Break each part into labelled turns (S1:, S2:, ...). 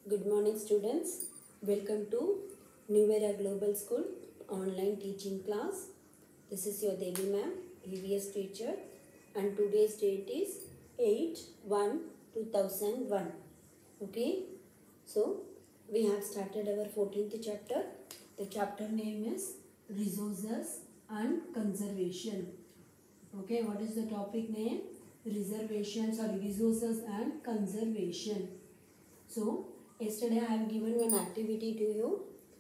S1: Good morning, students. Welcome to New Era Global School online teaching class. This is your Devi ma'am, EVS teacher, and today's date is 8/1/2001. Okay, so we have started our 14th chapter. The chapter name is Resources and Conservation. Okay, what is the topic name? Resources and Conservation. So, yesterday I have given one activity to you.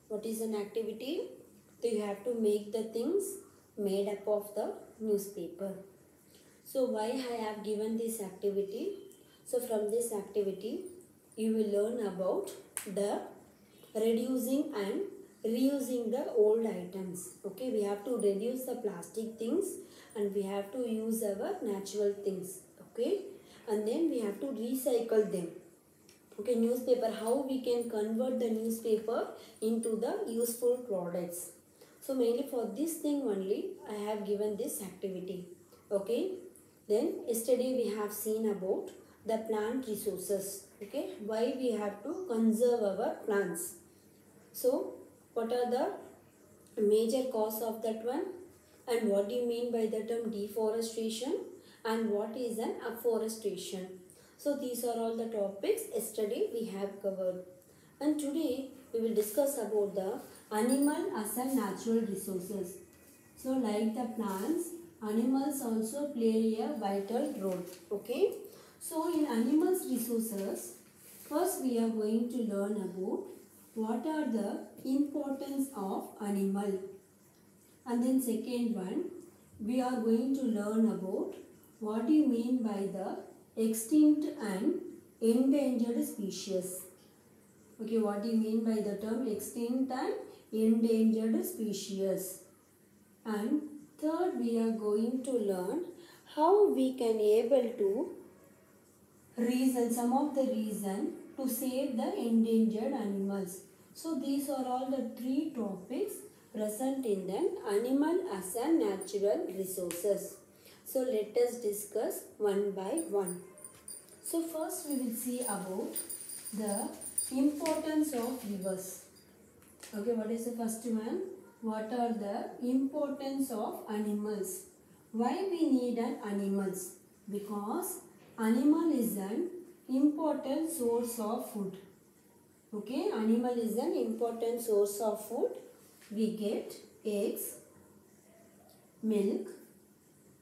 S1: What is an activity? So, you have to make the things made up of the newspaper. So, why I have given this activity? So, from this activity, you will learn about the reducing and reusing the old items. Okay, we have to reduce the plastic things and we have to use our natural things. Okay, and then we have to recycle them. Okay, newspaper, how we can convert the newspaper into the useful products. So mainly for this thing only I have given this activity. Okay, then yesterday we have seen about the plant resources. Okay, why we have to conserve our plants. So what are the major cause of that one, and what do you mean by the term deforestation, and what is an afforestation? So these are all the topics yesterday we have covered, and today we will discuss about the animal as a natural resources. So like the plants, animals also play a vital role. Okay, so in animals resources, first we are going to learn about what are the importance of animal, and then second one we are going to learn about what do you mean by the extinct and endangered species. Okay, what do you mean by the term extinct and endangered species? And third, we are going to learn how we can able to reason, some of the reason to save the endangered animals. So these are all the three topics present in the animal as a natural resources. So let us discuss one by one. So first we will see about the importance of rivers. Okay, what is the first one? What are the importance of animals? Why we need an animals? Because animal is an important source of food. Okay, animal is an important source of food. We get eggs, milk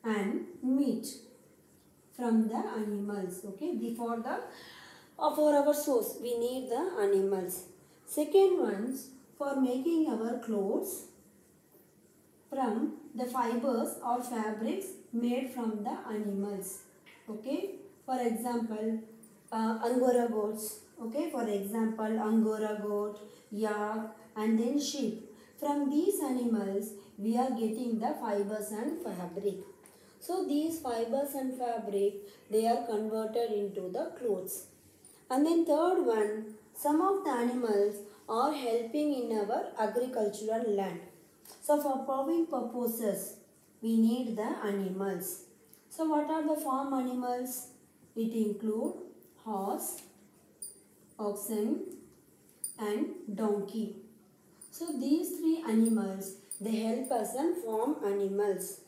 S1: and meat from the animals. Okay, for our source we need the animals. Second ones, for making our clothes from the fibers or fabrics made from the animals. Okay, for example angora goats. Okay, for example angora goat, yak and then sheep. From these animals we are getting the fibers and fabric. So these fibers and fabric, they are converted into the clothes. And then third one, some of the animals are helping in our agricultural land. So for farming purposes, we need the animals. So what are the farm animals? It include horse, oxen and donkey. So these three animals, they help us in farm animals.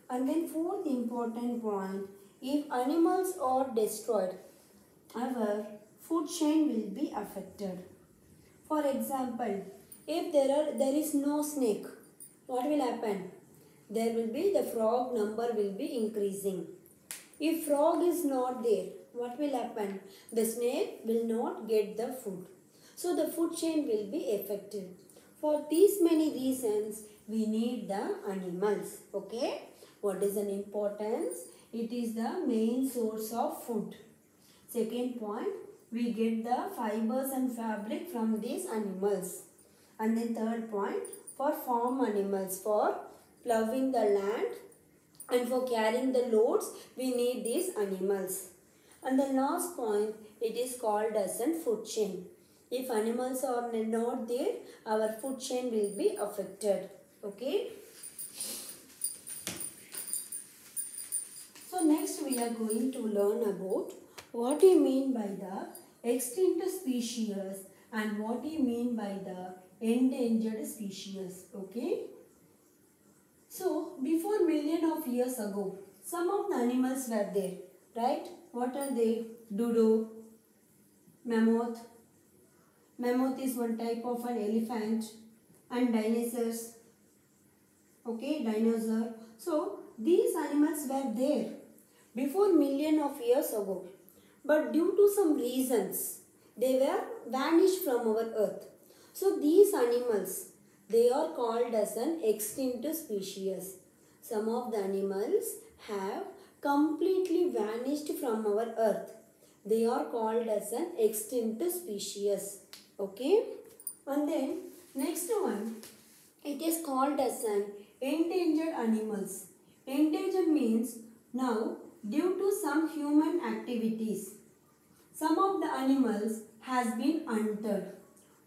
S1: And then fourth important point, if animals are destroyed, our food chain will be affected. For example, if there is no snake, what will happen? There will be the frog number will be increasing. If frog is not there, what will happen? The snake will not get the food. So the food chain will be affected. For these many reasons, we need the animals. Okay? What is an importance? It is the main source of food. Second point, we get the fibers and fabric from these animals. And then third point, for farm animals, for plowing the land and for carrying the loads, we need these animals. And the last point, it is called as a food chain. If animals are not there, our food chain will be affected. Okay. So next we are going to learn about what do you mean by the extinct species and what do you mean by the endangered species. Okay. So before million of years ago, some of the animals were there, right? What are they? Dodo, mammoth. Mammoth is one type of an elephant, and dinosaurs. Okay, dinosaur. So these animals were there before million of years ago, but due to some reasons, they were vanished from our earth. So these animals, they are called as an extinct species. Some of the animals have completely vanished from our earth. They are called as an extinct species. Okay. And then next one, it is called as an endangered animals. Endangered means now due to some human activities, some of the animals has been hunted.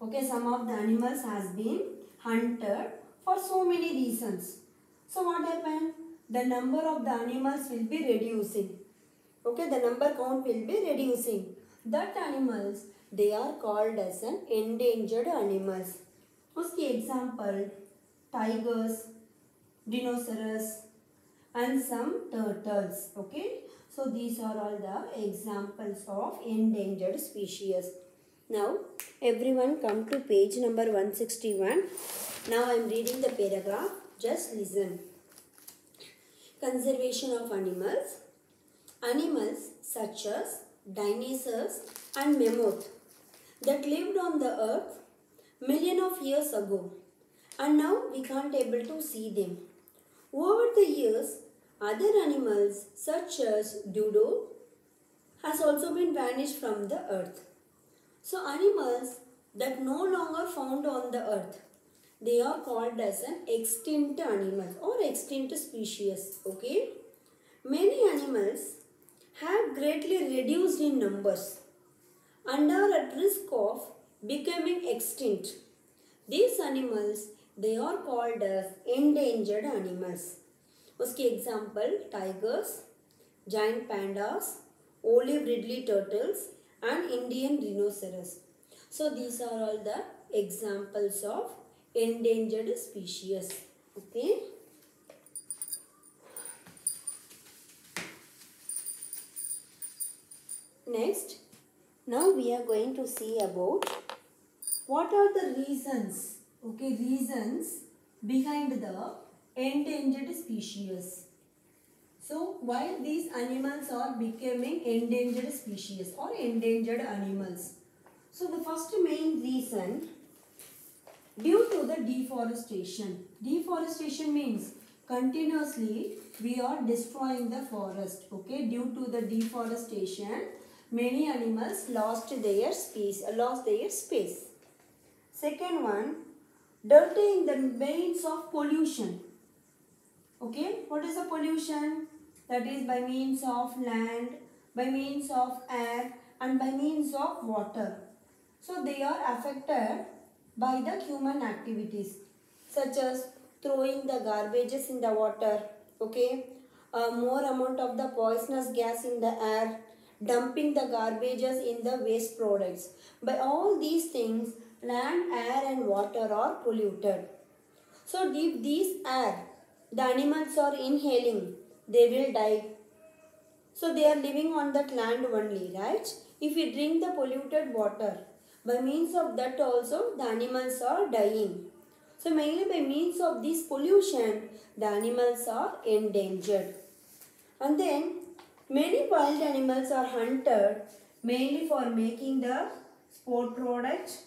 S1: Okay, some of the animals has been hunted for so many reasons. So what happened? The number of the animals will be reducing. Okay, the number count will be reducing. That animals, they are called as an endangered animals. उसके example, tigers, rhinoceros and some turtles. Okay, so these are all the examples of endangered species. Now everyone come to page number 161. Now I am reading the paragraph. Just listen. Conservation of animals. Animals such as dinosaurs and mammoth that lived on the earth million of years ago, and now we can't able to see them. Over the years, other animals such as dodo has also been vanished from the earth. So animals that no longer found on the earth, they are called as an extinct animals or extinct species. Okay. Many animals have greatly reduced in numbers and are at risk of becoming extinct. These animals, they are called as endangered animals. उसके example tigers, giant pandas, olive ridley turtles and Indian rhinoceros. So these are all the examples of endangered species. Okay. Next, now we are going to see about what are the reasons, okay, reasons behind the endangered species. So, why these animals are becoming endangered species or endangered animals? So, the first main reason, due to the deforestation. Deforestation means continuously we are destroying the forest, okay. Due to the deforestation, many animals lost their space. Second one, dirtying the means of pollution. Okay, what is the pollution? That is by means of land, by means of air and by means of water. So they are affected by the human activities such as throwing the garbages in the water, okay, more amount of the poisonous gas in the air, dumping the garbages in the waste products. By all these things, land, air and water are polluted. So if these air, the animals are inhaling, they will die. So they are living on that land only, right? If we drink the polluted water, by means of that also the animals are dying. So mainly by means of this pollution, the animals are endangered. And then many wild animals are hunted mainly for making the sport product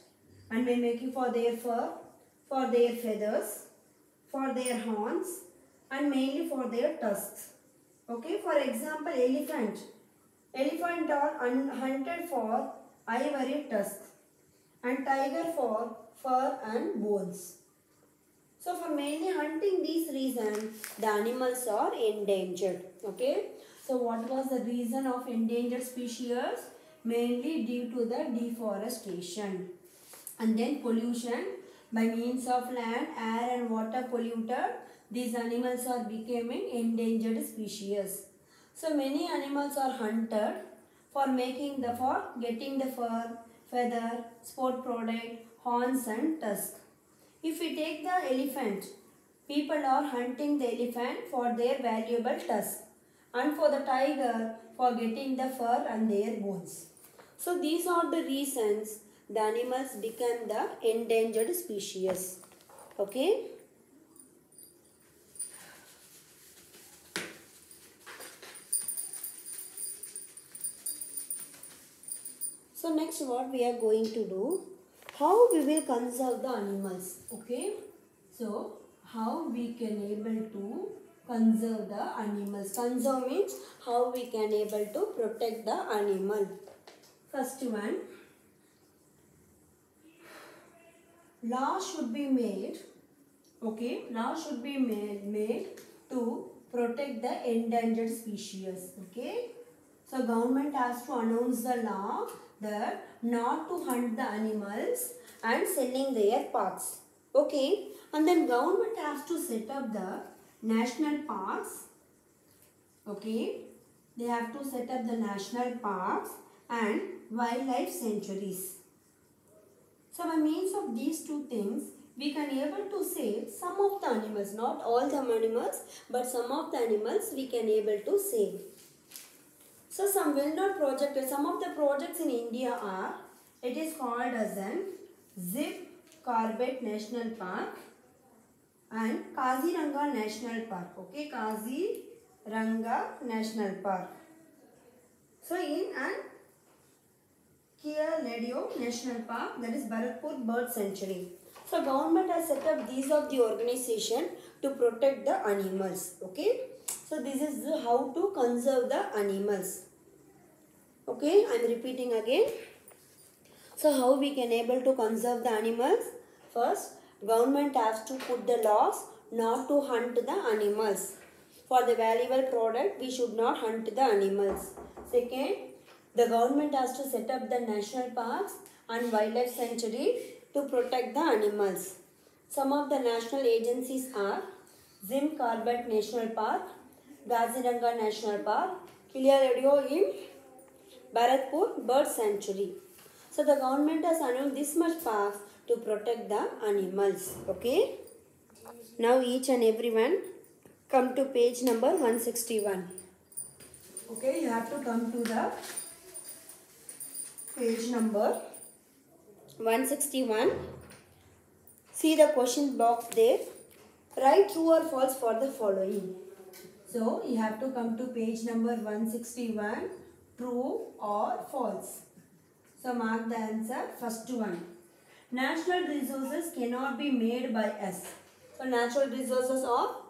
S1: and by making for their fur, for their feathers, for their horns and mainly for their tusks. Okay, for example, elephant. Elephant are hunted for ivory tusks and tiger for fur and bones. So for mainly hunting these reasons, the animals are endangered. Okay. So what was the reason of endangered species? Mainly due to the deforestation. And then pollution by means of land, air and water polluted. These animals are becoming endangered species. So many animals are hunted for getting the fur, feather, sport product, horns and tusk. If we take the elephant, people are hunting the elephant for their valuable tusk, and for the tiger for getting the fur and their bones. So these are the reasons the animals become the endangered species. Okay. So next what we are going to do, how we will conserve the animals. Okay. So how we can able to conserve the animals. Conserve means how we can able to protect the animal. First one, law should be made. Okay, law should be made to protect the endangered species. Okay, so government has to announce the law that not to hunt the animals and selling their parts. Okay, and then government has to set up the national parks. Okay, they have to set up the national parks and wildlife sanctuaries. So by means of these two things, we can able to save some of the animals, not all the animals, but some of the animals we can able to save. So some well-known projects, some of the projects in India are, it is called as an Zip Corbett National Park and Kaziranga National Park. Okay, Kaziranga National Park. So in an Kealadio National Park, that is Bharatpur Bird Sanctuary. So government has set up these of the organization to protect the animals. Okay. So this is how to conserve the animals. Okay, I am repeating again. So how we can able to conserve the animals? First, government has to put the laws not to hunt the animals. For the valuable product, we should not hunt the animals. Second, the government has to set up the national parks and wildlife sanctuary to protect the animals. Some of the national agencies are Jim Corbett National Park, Kaziranga National Park, Kealadio in Bharatpur Bird Sanctuary. So the government has announced this much parks to protect the animals. Okay. Now each and everyone come to page number 161. Okay, you have to come to the page number 161. See the question box there. Write true or false for the following. So you have to come to page number 161. True or false. So mark the answer. First one. Natural resources cannot be made by us. So natural resources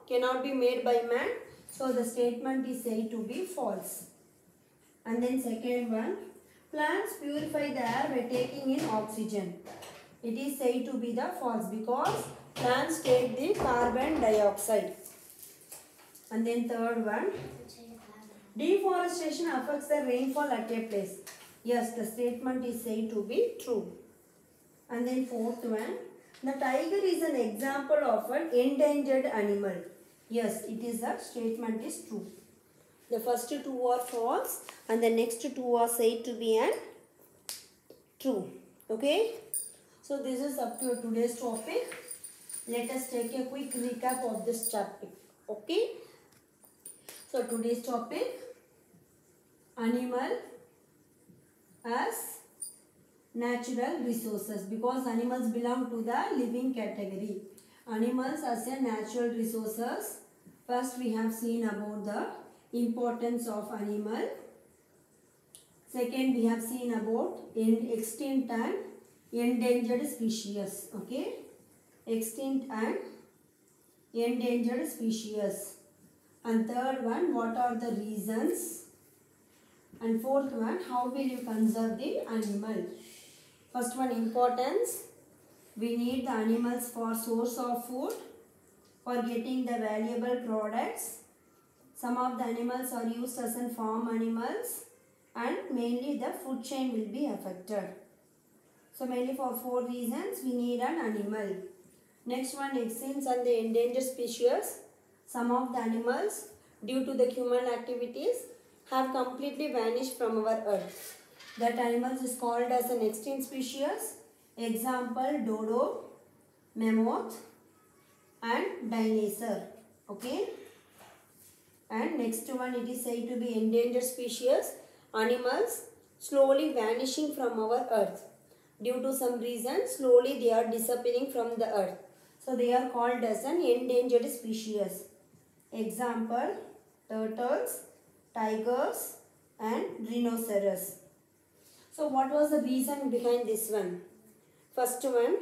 S1: cannot be made by man. So the statement is said to be false. And then second one. Plants purify the air by taking in oxygen. It is said to be the false because plants take the carbon dioxide. And then third one. Deforestation affects the rainfall at a place. Yes, the statement is said to be true. And then fourth one. The tiger is an example of an endangered animal. Yes, it is a statement is true. The first two are false and the next two are said to be an true. Okay. So this is up to today's topic. Let us take a quick recap of this topic. Okay. So today's topic, animal as natural resources, because animals belong to the living category. Animals as a natural resources. First we have seen about the importance of animal. Second we have seen about extinct and endangered species. Okay, extinct and endangered species. And third one, what are the reasons? And fourth one, how will you conserve the animal? First one, importance. We need the animals for source of food, for getting the valuable products. Some of the animals are used as in farm animals and mainly the food chain will be affected. So mainly for 4 reasons we need an animal. Next one, extinct and the endangered species. Some of the animals due to the human activities have completely vanished from our earth. That animals is called as an extinct species. Example, dodo, mammoth and dinosaur. Okay. And next one, it is said to be endangered species. Animals slowly vanishing from our earth. Due to some reason, slowly they are disappearing from the earth. So they are called as an endangered species. Example, turtles, tigers and rhinoceros. So what was the reason behind this one? First one,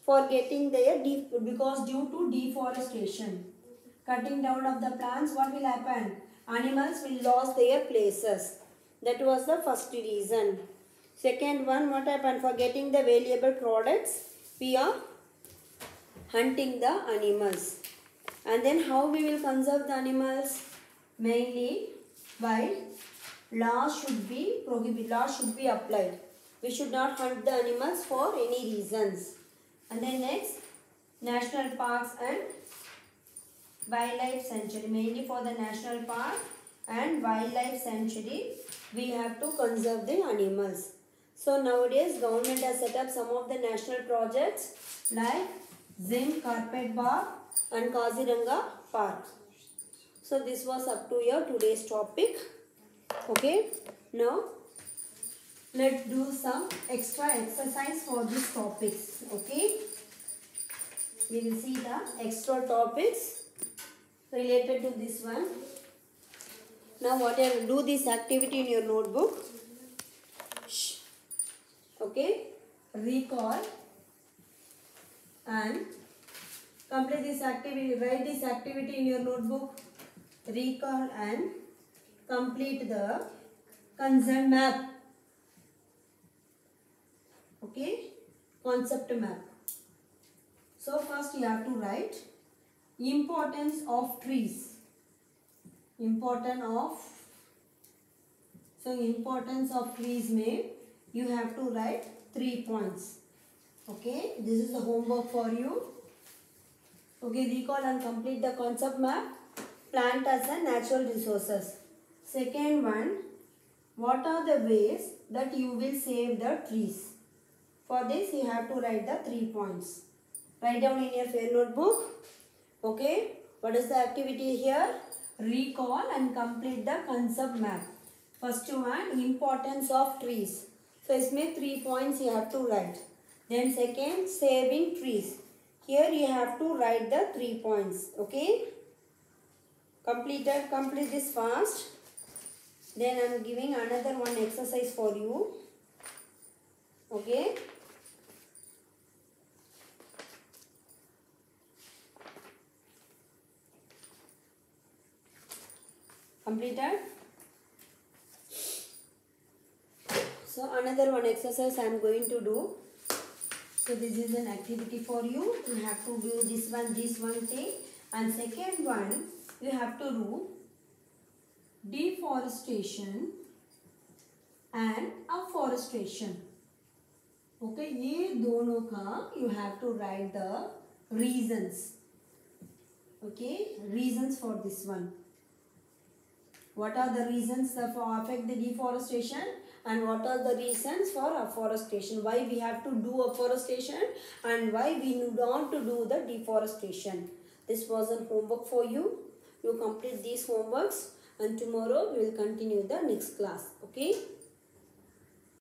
S1: for getting their because due to deforestation. Cutting down of the plants, what will happen? Animals will lose their places. That was the first reason. Second one, what happened? For getting the valuable products, we are hunting the animals. And then how we will conserve the animals? Mainly by laws should be prohibited, laws should be applied. We should not hunt the animals for any reasons. And then next, national parks and wildlife sanctuary. Mainly for the national park and wildlife sanctuary, we have to conserve the animals. So nowadays government has set up some of the national projects like Zim Carpet Park and Kaziranga Park. So this was up to your today's topic. Okay, now let's do some extra exercise for these topics. Okay, we will see the extra topics related to this one. Now what I will do this activity in your notebook. Okay, recall and complete this activity. Write this activity in your notebook. Recall and complete the concern map. Okay, concept map. So first you have to write importance of trees. Importance of trees may you have to write 3 points. Okay, this is the homework for you. Okay, recall and complete the concept map. Plant as a natural resources. Second one, what are the ways that you will save the trees? For this you have to write the 3 points. Write down in your fair notebook. Okay, what is the activity here? Recall and complete the concept map. First one, importance of trees. So इसमें 3 points you have to write. Then second, saving trees. Here you have to write the 3 points. Okay, complete this fast. Then I am giving another one exercise for you. Okay, completed. So another one exercise I am going to do. So this is an activity for you. You have to do this one thing. And second one, you have to do deforestation and afforestation. Okay, ये दोनों का you have to write the reasons. Okay, reasons for this one. What are the reasons that affect the deforestation and what are the reasons for afforestation? Why we have to do afforestation and why we need not to do the deforestation? This was a homework for you. You complete these homeworks and tomorrow we will continue the next class. Okay.